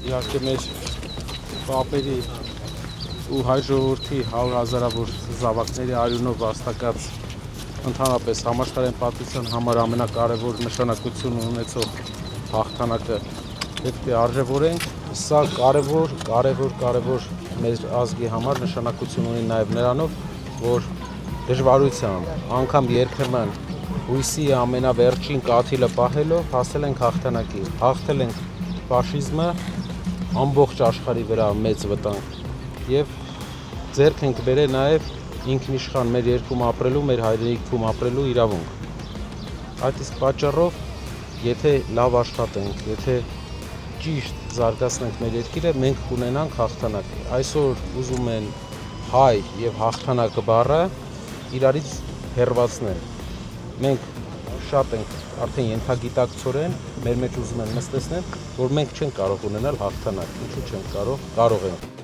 իհարկե մեր պապերի ու հայ ժողովրդի 100,000-ավոր զավակների արյունով վաստակած ընդհանրապես համաշխարհային պատմության համար ամենակարևոր նշանակություն ունեցող հաղթանակը պետք է արժևորենք։ Սա կարևոր մեր ազգի համար նշանակություն ունի նաև նրանով, որ դժվարությամբ, անգամ երբեմն հույսի ամենավերջին կաթիլը պահելով հասել ենք հաղթանակի, հաղթել ենք ֆաշիզմը ամբողջ աշխարհի վրա մեծ վտանգ եւ ձեռք ենք բերել նաև ինքնիշխան մեր երկրում ապրելու, մեր հայրենիքում ապրելու իրավունք։ Այդ իսկ պատճառով, եթե լավ աշխատենք, եթե ճիշտ զարգացնենք մեր երկիրը, մենք կունենանք հաղթանակ։ Այսօր ուզում են հայ եւ հաղթանակը բառը իրարից հեռացնել։ Մենք շատ ենք արդեն ենթագիտակցորեն մեր մեջ ուզում են նստեցնել, որ մենք չենք կարող ունենալ հաղթանակ։ Ինչու չենք կարող, կարող ենք։